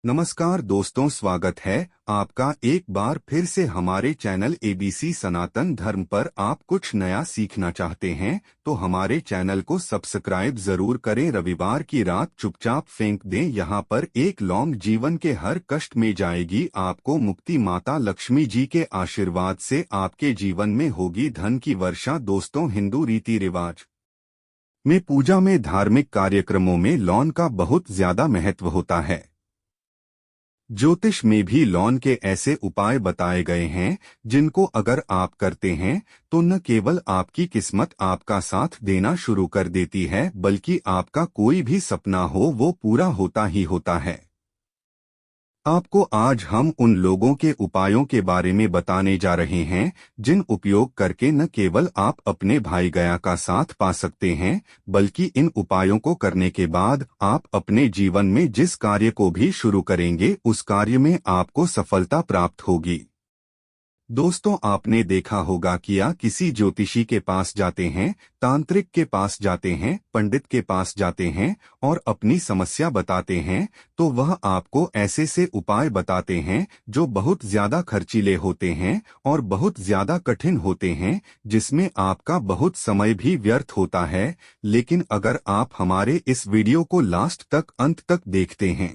नमस्कार दोस्तों, स्वागत है आपका एक बार फिर से हमारे चैनल एबीसी सनातन धर्म पर। आप कुछ नया सीखना चाहते हैं तो हमारे चैनल को सब्सक्राइब जरूर करें। रविवार की रात चुपचाप फेंक दें, यहाँ पर एक लौंग जीवन के हर कष्ट में जाएगी आपको मुक्ति। माता लक्ष्मी जी के आशीर्वाद से आपके जीवन में होगी धन की वर्षा। दोस्तों, हिंदू रीति रिवाज में पूजा में धार्मिक कार्यक्रमों में लौंग का बहुत ज्यादा महत्व होता है। ज्योतिष में भी लौंग के ऐसे उपाय बताए गए हैं जिनको अगर आप करते हैं तो न केवल आपकी किस्मत आपका साथ देना शुरू कर देती है, बल्कि आपका कोई भी सपना हो वो पूरा होता ही होता है। आपको आज हम उन लोगों के उपायों के बारे में बताने जा रहे हैं जिन उपयोग करके न केवल आप अपने भाई गया का साथ पा सकते हैं, बल्कि इन उपायों को करने के बाद आप अपने जीवन में जिस कार्य को भी शुरू करेंगे उस कार्य में आपको सफलता प्राप्त होगी। दोस्तों, आपने देखा होगा कि या किसी ज्योतिषी के पास जाते हैं, तांत्रिक के पास जाते हैं, पंडित के पास जाते हैं और अपनी समस्या बताते हैं तो वह आपको ऐसे से उपाय बताते हैं जो बहुत ज्यादा खर्चीले होते हैं और बहुत ज्यादा कठिन होते हैं, जिसमें आपका बहुत समय भी व्यर्थ होता है। लेकिन अगर आप हमारे इस वीडियो को लास्ट तक अंत तक देखते हैं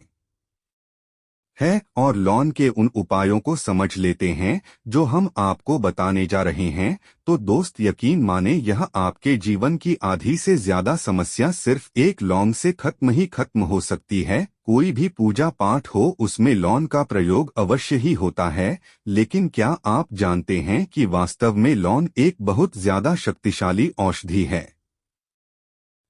और लौंग के उन उपायों को समझ लेते हैं जो हम आपको बताने जा रहे हैं, तो दोस्त यकीन माने यह आपके जीवन की आधी से ज्यादा समस्या सिर्फ एक लौंग से खत्म ही खत्म हो सकती है। कोई भी पूजा पाठ हो उसमें लौंग का प्रयोग अवश्य ही होता है, लेकिन क्या आप जानते हैं कि वास्तव में लौंग एक बहुत ज्यादा शक्तिशाली औषधि है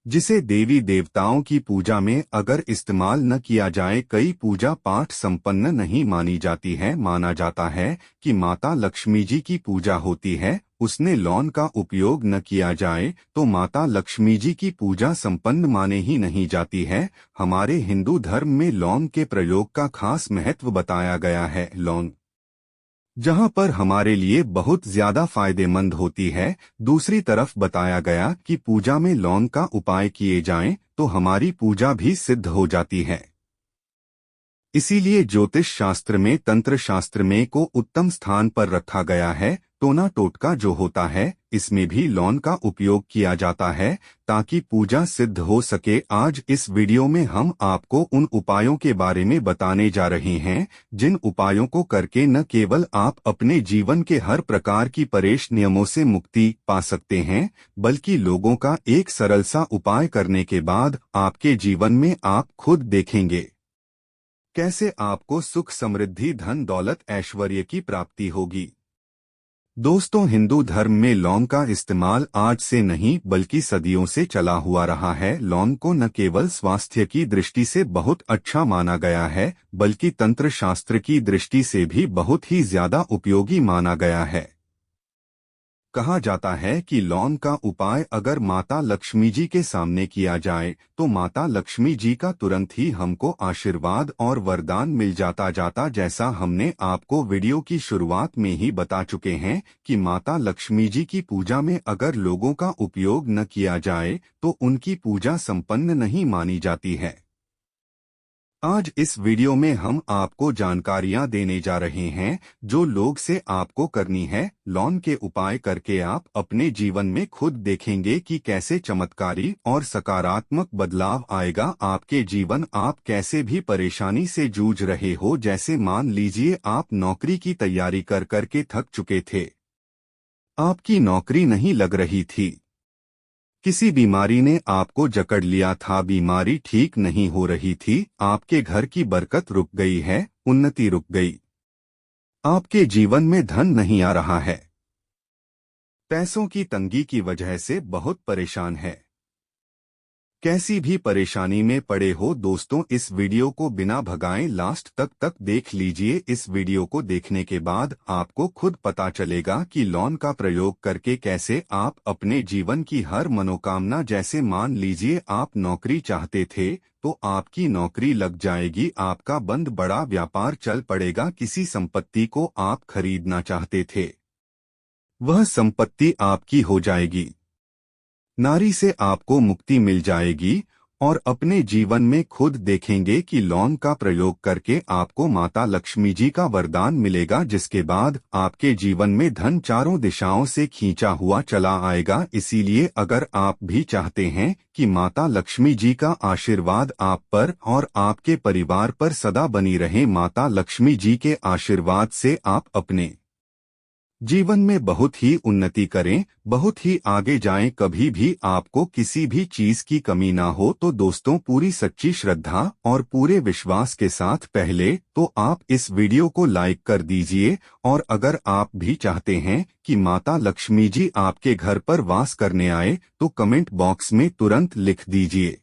जिसे देवी देवताओं की पूजा में अगर इस्तेमाल न किया जाए कई पूजा पाठ संपन्न नहीं मानी जाती है। माना जाता है कि माता लक्ष्मी जी की पूजा होती है, उसने लौंग का उपयोग न किया जाए तो माता लक्ष्मी जी की पूजा संपन्न माने ही नहीं जाती है। हमारे हिंदू धर्म में लौंग के प्रयोग का खास महत्व बताया गया है। लौंग जहां पर हमारे लिए बहुत ज्यादा फायदेमंद होती है, दूसरी तरफ बताया गया कि पूजा में लौंग का उपाय किए जाएं तो हमारी पूजा भी सिद्ध हो जाती है। इसीलिए ज्योतिष शास्त्र में, तंत्र शास्त्र में को उत्तम स्थान पर रखा गया है। टोना टोटका जो होता है, इसमें भी लौंग का उपयोग किया जाता है ताकि पूजा सिद्ध हो सके। आज इस वीडियो में हम आपको उन उपायों के बारे में बताने जा रहे हैं जिन उपायों को करके न केवल आप अपने जीवन के हर प्रकार की परेश नियमों से मुक्ति पा सकते हैं, बल्कि लोगों का एक सरल सा उपाय करने के बाद आपके जीवन में आप खुद देखेंगे कैसे आपको सुख, समृद्धि, धन दौलत, ऐश्वर्य की प्राप्ति होगी। दोस्तों, हिंदू धर्म में लौंग का इस्तेमाल आज से नहीं बल्कि सदियों से चला हुआ रहा है। लौंग को न केवल स्वास्थ्य की दृष्टि से बहुत अच्छा माना गया है, बल्कि तंत्र शास्त्र की दृष्टि से भी बहुत ही ज्यादा उपयोगी माना गया है। कहा जाता है कि लौंग का उपाय अगर माता लक्ष्मी जी के सामने किया जाए तो माता लक्ष्मी जी का तुरंत ही हमको आशीर्वाद और वरदान मिल जाता। जैसा हमने आपको वीडियो की शुरुआत में ही बता चुके हैं कि माता लक्ष्मी जी की पूजा में अगर लोगों का उपयोग न किया जाए तो उनकी पूजा संपन्न नहीं मानी जाती है। आज इस वीडियो में हम आपको जानकारियां देने जा रहे हैं जो लोग से आपको करनी है। लौंग के उपाय करके आप अपने जीवन में खुद देखेंगे कि कैसे चमत्कारी और सकारात्मक बदलाव आएगा आपके जीवन। आप कैसे भी परेशानी से जूझ रहे हो, जैसे मान लीजिए आप नौकरी की तैयारी कर करके थक चुके थे, आपकी नौकरी नहीं लग रही थी, किसी बीमारी ने आपको जकड़ लिया था, बीमारी ठीक नहीं हो रही थी, आपके घर की बरकत रुक गई है, उन्नति रुक गई, आपके जीवन में धन नहीं आ रहा है, पैसों की तंगी की वजह से बहुत परेशान है, कैसी भी परेशानी में पड़े हो। दोस्तों, इस वीडियो को बिना भगाए लास्ट तक देख लीजिए। इस वीडियो को देखने के बाद आपको खुद पता चलेगा कि लौंग का प्रयोग करके कैसे आप अपने जीवन की हर मनोकामना, जैसे मान लीजिए आप नौकरी चाहते थे तो आपकी नौकरी लग जाएगी, आपका बंद बड़ा व्यापार चल पड़ेगा, किसी संपत्ति को आप खरीदना चाहते थे वह संपत्ति आपकी हो जाएगी, नारी से आपको मुक्ति मिल जाएगी और अपने जीवन में खुद देखेंगे कि लौंग का प्रयोग करके आपको माता लक्ष्मी जी का वरदान मिलेगा, जिसके बाद आपके जीवन में धन चारों दिशाओं से खींचा हुआ चला आएगा। इसीलिए अगर आप भी चाहते हैं कि माता लक्ष्मी जी का आशीर्वाद आप पर और आपके परिवार पर सदा बनी रहे, माता लक्ष्मी जी के आशीर्वाद से आप अपने जीवन में बहुत ही उन्नति करें, बहुत ही आगे जाएं, कभी भी आपको किसी भी चीज की कमी ना हो, तो दोस्तों पूरी सच्ची श्रद्धा और पूरे विश्वास के साथ पहले तो आप इस वीडियो को लाइक कर दीजिए। और अगर आप भी चाहते हैं कि माता लक्ष्मी जी आपके घर पर वास करने आए तो कमेंट बॉक्स में तुरंत लिख दीजिए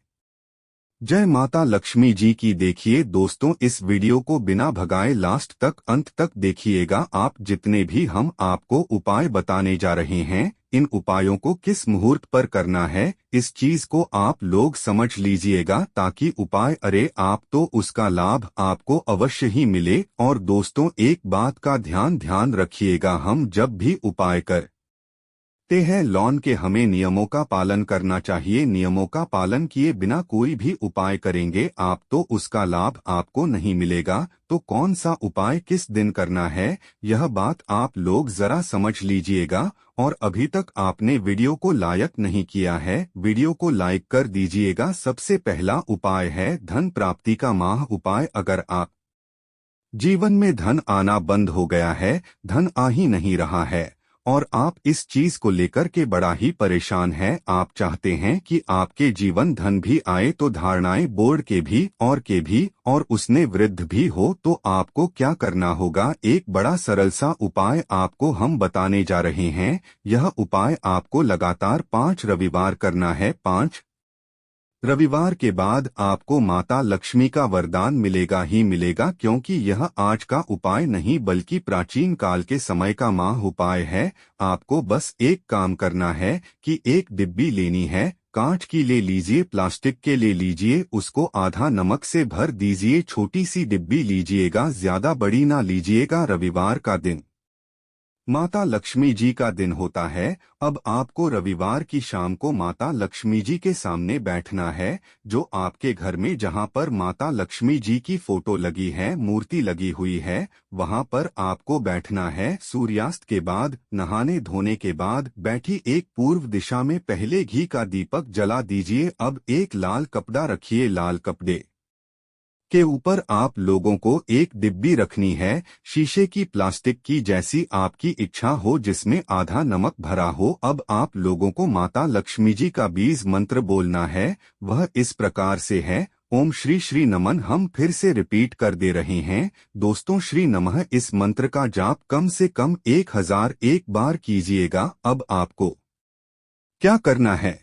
जय माता लक्ष्मी जी की। देखिए दोस्तों, इस वीडियो को बिना भगाए लास्ट तक अंत तक देखिएगा। आप जितने भी हम आपको उपाय बताने जा रहे हैं, इन उपायों को किस मुहूर्त पर करना है, इस चीज को आप लोग समझ लीजिएगा, ताकि उपाय अरे आप तो उसका लाभ आपको अवश्य ही मिले। और दोस्तों एक बात का ध्यान रखिएगा, हम जब भी उपाय कर ते हैं लॉन के हमें नियमों का पालन करना चाहिए। नियमों का पालन किए बिना कोई भी उपाय करेंगे आप तो उसका लाभ आपको नहीं मिलेगा। तो कौन सा उपाय किस दिन करना है, यह बात आप लोग जरा समझ लीजिएगा। और अभी तक आपने वीडियो को लाइक नहीं किया है, वीडियो को लाइक कर दीजिएगा। सबसे पहला उपाय है धन प्राप्ति का माह उपाय। अगर आप जीवन में धन आना बंद हो गया है, धन आ ही नहीं रहा है और आप इस चीज को लेकर के बड़ा ही परेशान हैं, आप चाहते हैं कि आपके जीवन धन भी आए, तो धारणाएं बोर्ड के भी और उसने वृद्ध भी हो, तो आपको क्या करना होगा, एक बड़ा सरल सा उपाय आपको हम बताने जा रहे हैं। यह उपाय आपको लगातार 5 रविवार करना है। 5 रविवार के बाद आपको माता लक्ष्मी का वरदान मिलेगा ही मिलेगा, क्योंकि यह आज का उपाय नहीं बल्कि प्राचीन काल के समय का माह उपाय है। आपको बस एक काम करना है कि एक डिब्बी लेनी है, कांच की ले लीजिए, प्लास्टिक के ले लीजिए, उसको आधा नमक से भर दीजिए। छोटी सी डिब्बी लीजिएगा, ज्यादा बड़ी ना लीजिएगा। रविवार का दिन माता लक्ष्मी जी का दिन होता है। अब आपको रविवार की शाम को माता लक्ष्मी जी के सामने बैठना है, जो आपके घर में जहां पर माता लक्ष्मी जी की फोटो लगी है, मूर्ति लगी हुई है, वहां पर आपको बैठना है। सूर्यास्त के बाद, नहाने धोने के बाद बैठी एक पूर्व दिशा में पहले घी का दीपक जला दीजिए। अब एक लाल कपड़ा रखिए, लाल कपड़े के ऊपर आप लोगों को एक डिब्बी रखनी है, शीशे की, प्लास्टिक की, जैसी आपकी इच्छा हो, जिसमें आधा नमक भरा हो। अब आप लोगों को माता लक्ष्मी जी का बीज मंत्र बोलना है। वह इस प्रकार से है, ओम श्री श्री नमन। हम फिर से रिपीट कर दे रहे हैं दोस्तों, श्री नमः। इस मंत्र का जाप कम से कम 1001 बार कीजिएगा। अब आपको क्या करना है,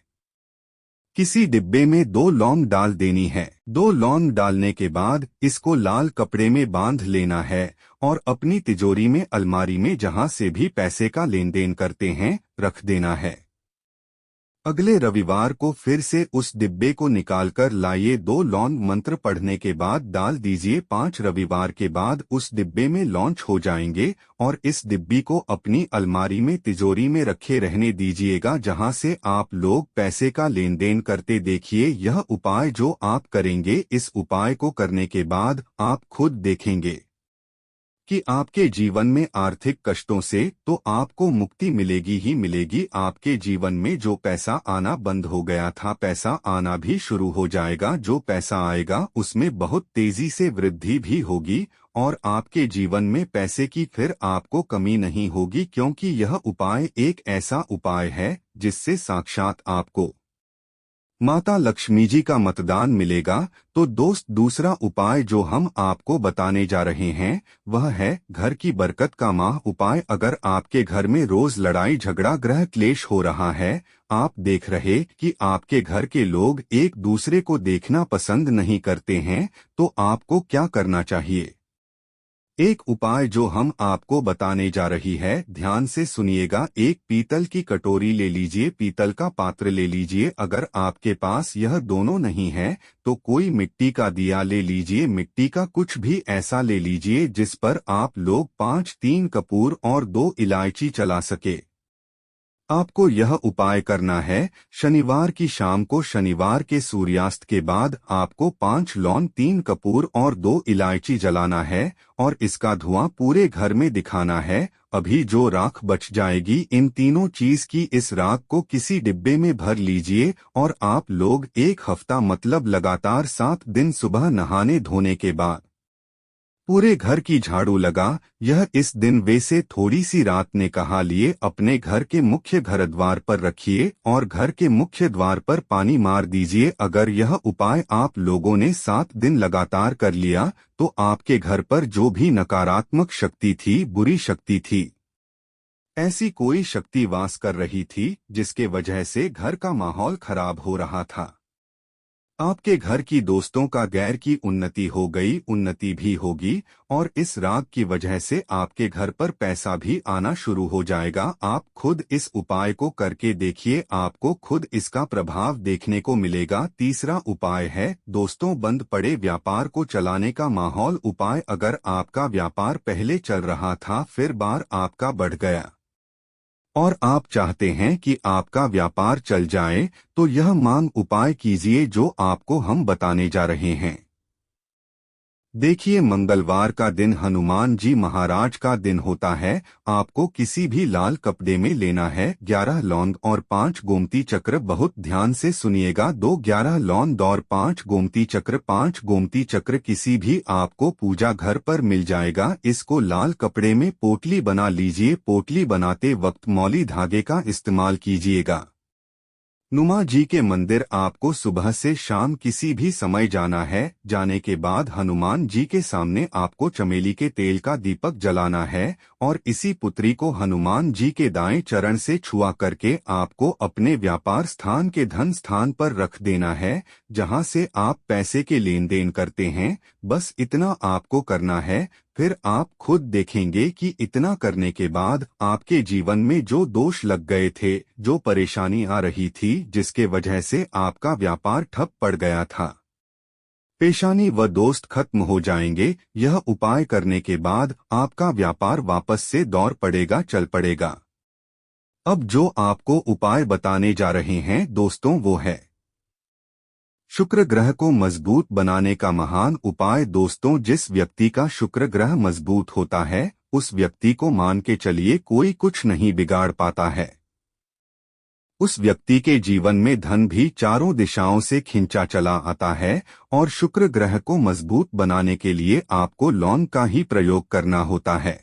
किसी डिब्बे में 2 लौंग डाल देनी है। 2 लौंग डालने के बाद इसको लाल कपड़े में बांध लेना है और अपनी तिजोरी में, अलमारी में, जहां से भी पैसे का लेन देन करते हैं, रख देना है। अगले रविवार को फिर से उस डिब्बे को निकालकर लाइए। 2 लौंग मंत्र पढ़ने के बाद डाल दीजिए। 5 रविवार के बाद उस डिब्बे में लॉन्च हो जाएंगे और इस डिब्बी को अपनी अलमारी में, तिजोरी में रखे रहने दीजिएगा, जहां से आप लोग पैसे का लेन देन करते। देखिए यह उपाय जो आप करेंगे, इस उपाय को करने के बाद आप खुद देखेंगे कि आपके जीवन में आर्थिक कष्टों से तो आपको मुक्ति मिलेगी ही मिलेगी। आपके जीवन में जो पैसा आना बंद हो गया था, पैसा आना भी शुरू हो जाएगा। जो पैसा आएगा उसमें बहुत तेजी से वृद्धि भी होगी और आपके जीवन में पैसे की फिर आपको कमी नहीं होगी, क्योंकि यह उपाय एक ऐसा उपाय है जिससे साक्षात आपको माता लक्ष्मी जी का मतदान मिलेगा। तो दोस्त दूसरा उपाय जो हम आपको बताने जा रहे हैं वह है घर की बरकत का माह उपाय। अगर आपके घर में रोज लड़ाई झगड़ा, ग्रह क्लेश हो रहा है, आप देख रहे कि आपके घर के लोग एक दूसरे को देखना पसंद नहीं करते हैं, तो आपको क्या करना चाहिए, एक उपाय जो हम आपको बताने जा रही है, ध्यान से सुनिएगा। एक पीतल की कटोरी ले लीजिए, पीतल का पात्र ले लीजिए। अगर आपके पास यह दोनों नहीं है तो कोई मिट्टी का दिया ले लीजिए, मिट्टी का कुछ भी ऐसा ले लीजिए जिस पर आप लोग 5 3 कपूर और 2 इलायची चला सके। आपको यह उपाय करना है। शनिवार की शाम को, शनिवार के सूर्यास्त के बाद आपको 5 लौंग, 3 कपूर और 2 इलायची जलाना है और इसका धुआं पूरे घर में दिखाना है। अभी जो राख बच जाएगी, इन तीनों चीज की इस राख को किसी डिब्बे में भर लीजिए और आप लोग 1 हफ्ता मतलब लगातार 7 दिन सुबह नहाने धोने के बाद पूरे घर की झाड़ू लगा। यह इस दिन वैसे थोड़ी सी रात ने कहा लिए अपने घर के मुख्य घर द्वार पर रखिए और घर के मुख्य द्वार पर पानी मार दीजिए। अगर यह उपाय आप लोगों ने 7 दिन लगातार कर लिया तो आपके घर पर जो भी नकारात्मक शक्ति थी, बुरी शक्ति थी, ऐसी कोई शक्ति वास कर रही थी जिसके वजह से घर का माहौल खराब हो रहा था, आपके घर की दोस्तों का गैर की उन्नति हो गई, उन्नति भी होगी और इस राग की वजह से आपके घर पर पैसा भी आना शुरू हो जाएगा। आप खुद इस उपाय को करके देखिए, आपको खुद इसका प्रभाव देखने को मिलेगा। तीसरा उपाय है दोस्तों, बंद पड़े व्यापार को चलाने का माहौल उपाय। अगर आपका व्यापार पहले चल रहा था, फिर बार आपका बढ़ गया और आप चाहते हैं कि आपका व्यापार चल जाए, तो यह मांग उपाय कीजिए जो आपको हम बताने जा रहे हैं। देखिए, मंगलवार का दिन हनुमान जी महाराज का दिन होता है। आपको किसी भी लाल कपड़े में लेना है 11 लौंग और 5 गोमती चक्र। बहुत ध्यान से सुनिएगा, 11 लौंग और 5 गोमती चक्र। 5 गोमती चक्र किसी भी आपको पूजा घर पर मिल जाएगा। इसको लाल कपड़े में पोटली बना लीजिए। पोटली बनाते वक्त मौली धागे का इस्तेमाल कीजिएगा। नुमा जी के मंदिर आपको सुबह से शाम किसी भी समय जाना है। जाने के बाद हनुमान जी के सामने आपको चमेली के तेल का दीपक जलाना है और इसी पुत्री को हनुमान जी के दाएं चरण से छुआ करके आपको अपने व्यापार स्थान के धन स्थान पर रख देना है, जहां से आप पैसे के लेन देन करते हैं। बस इतना आपको करना है। फिर आप खुद देखेंगे कि इतना करने के बाद आपके जीवन में जो दोष लग गए थे, जो परेशानी आ रही थी, जिसके वजह से आपका व्यापार ठप पड़ गया था, पेशानी व दोस्त खत्म हो जाएंगे। यह उपाय करने के बाद आपका व्यापार वापस से दौड़ पड़ेगा, चल पड़ेगा। अब जो आपको उपाय बताने जा रहे हैं दोस्तों, वो है शुक्र ग्रह को मजबूत बनाने का महान उपाय। दोस्तों, जिस व्यक्ति का शुक्र ग्रह मजबूत होता है, उस व्यक्ति को मान के चलिए कोई कुछ नहीं बिगाड़ पाता है। उस व्यक्ति के जीवन में धन भी चारों दिशाओं से खिंचा चला आता है। और शुक्र ग्रह को मजबूत बनाने के लिए आपको लौंग का ही प्रयोग करना होता है।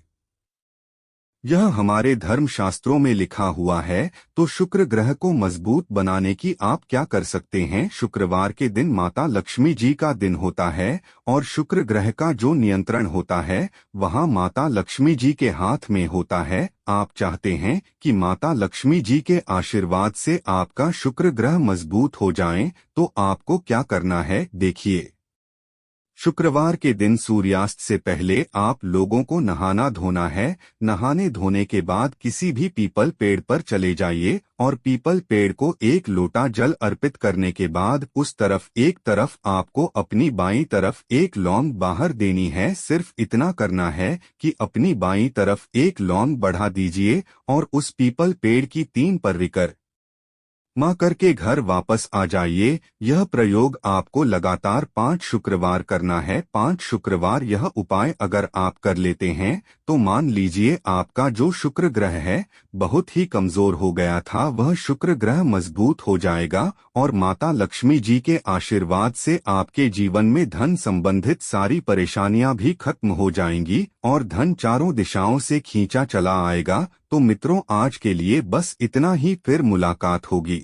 यह हमारे धर्म शास्त्रों में लिखा हुआ है। तो शुक्र ग्रह को मजबूत बनाने की आप क्या कर सकते हैं? शुक्रवार के दिन माता लक्ष्मी जी का दिन होता है और शुक्र ग्रह का जो नियंत्रण होता है वहाँ माता लक्ष्मी जी के हाथ में होता है। आप चाहते हैं कि माता लक्ष्मी जी के आशीर्वाद से आपका शुक्र ग्रह मजबूत हो जाए, तो आपको क्या करना है देखिए। शुक्रवार के दिन सूर्यास्त से पहले आप लोगों को नहाना धोना है। नहाने धोने के बाद किसी भी पीपल पेड़ पर चले जाइए और पीपल पेड़ को 1 लोटा जल अर्पित करने के बाद उस तरफ एक तरफ आपको अपनी बाईं तरफ 1 लौंग बाहर देनी है। सिर्फ इतना करना है कि अपनी बाईं तरफ 1 लौंग बढ़ा दीजिए और उस पीपल पेड़ की 3 पर्री कर माँ करके घर वापस आ जाइए। यह प्रयोग आपको लगातार 5 शुक्रवार करना है। 5 शुक्रवार यह उपाय अगर आप कर लेते हैं तो मान लीजिए आपका जो शुक्र ग्रह है बहुत ही कमजोर हो गया था, वह शुक्र ग्रह मजबूत हो जाएगा और माता लक्ष्मी जी के आशीर्वाद से आपके जीवन में धन संबंधित सारी परेशानियां भी खत्म हो जाएंगी और धन चारों दिशाओं से खींचा चला आएगा। तो मित्रों, आज के लिए बस इतना ही, फिर मुलाकात होगी।